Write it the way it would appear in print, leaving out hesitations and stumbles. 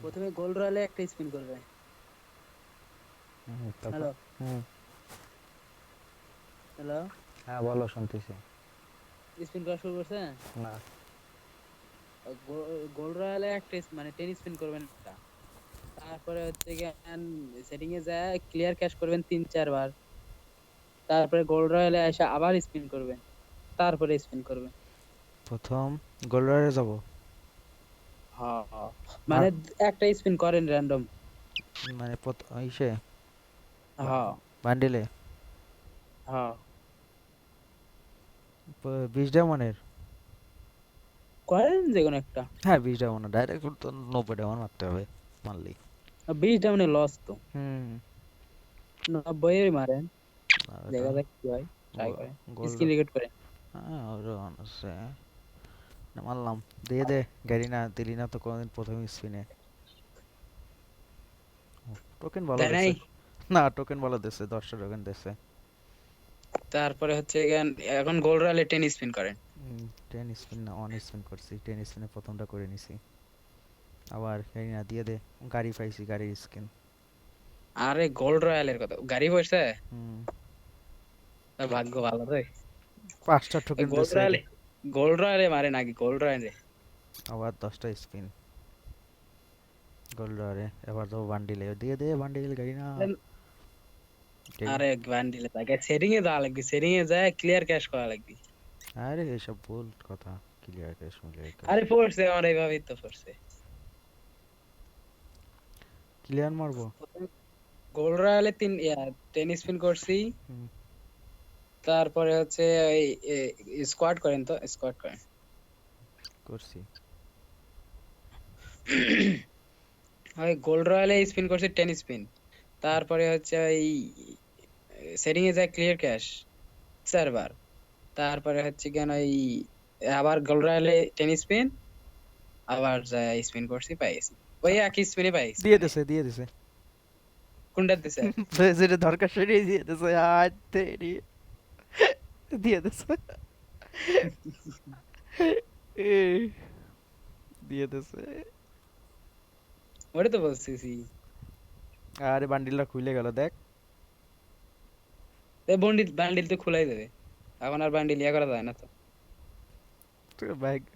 প্রথমে গোল রয়ালে একটা স্পিন করবে। তারপর হ্যালো হুম। হ্যালো, হ্যাঁ বলো, শুনতেছি। স্পিন করা শুরু করছে। না। গোল রয়ালে একটা মানে 10 স্পিন করবেন একটা। তারপরে হচ্ছে গিয়ে সেটিং এ যায় ক্লিয়ার ক্যাশ করবেন 3-4 বার। তারপরে গোল রয়ালে এসে আবার স্পিন করবেন, তারপরে স্পিন করবেন। প্রথম গোলওয়ারে যাব। হ্যাঁ, আর মানে একটা স্পিন করেন র্যান্ডম। মানে ইসে হ্যাঁ বান্ডিলে হ্যাঁ, 20 ডায়মন্ডের। করেন যে কোনো একটা। হ্যাঁ 20 ডায়মন্ড ডাইরেক্ট তো 90 ডায়মন্ড মারতে হবে মারলেই। 20টা মানে লস তো, হুম। 90 মারেন, আর এটা দেখা যাক কি হয়। ট্রাই করেন, গোল্ড। স্ক্রিন রেকর্ড করেন। হ্যাঁ ওরা আছে। মারলাম। দিয়ে দে। গাড়ি না দিলি না তো কোনদিন প্রথম স্পিনে। টোকেন ভালো দেয় নাই। দিছে। না টোকেন ভালো দিছে, 10টা টোকেন দিছে। তারপরে হচ্ছে এখন গোল রয়ালে 10 স্পিন করেন। 10 স্পিন না 1 স্পিন করছি, 10 স্পিনে প্রথমটা করে নিছি। আবার গাড়ি না দিয়ে দে। গাড়ি পাইছি, গাড়ির স্কিন। আরে গোল রয়ালের কথা গাড়ি পড়ছে। হুম। তার ভাগ্য ভালো রে। 5টা টোকেন গোল দিছে রয়ালে, গোল রয়ালে মারে নাকি গোল রয়ালে। আবার 10টা স্পিন। গোল্ড আরে এবার তো বান্ডিলে দিয়ে দে, বান্ডিল গাড়ি না। গাড়ি। আরে বান্ডিলে তাকে সেটিং এ যাওয়া লাগবে, সেটিং এ যায় ক্লিয়ার ক্যাশ করা লাগবে। আরে এসব ভুল কথা। Clear cash clear cash. আরে পড়ছে আমার এইভাবেই তো পড়ছে। ক্লিয়ার মারবো। গোল রয়ালে 10 স্পিন করছি। হুম। তারপরে হচ্ছে স্কোয়াড করেন, তো স্কোয়াড করেন। করছি। ওই গোল রয়ালে স্পিন করছি 10 স্পিন। তারপরে হচ্ছে ওই সেটিং এ যায় ক্লিয়ার ক্যাশ 4 বার। তারপরে হচ্ছে কেন ওই আবার গোল রয়ালে 10 স্পিন, আবার যায় স্পিন করছি পাইছি। ওই একই স্পিনে পাইছি দিয়ে মানে। দিছে দিয়ে দিছে। কোনটা দিছে? যেটা দরকার সেটাই দিয়ে দিছে আর তেরি। দিয়ে দিছে। এই, দিয়ে দিছে। ওটা তো বলতেছি। আরে বান্ডিলটা খুলে গেল দেখ। বান্ডিল বান্ডিল তো খোলাই দেবে, এখন আর বান্ডিল ইয়া করা যায় না তো। তোর ভাগ্য।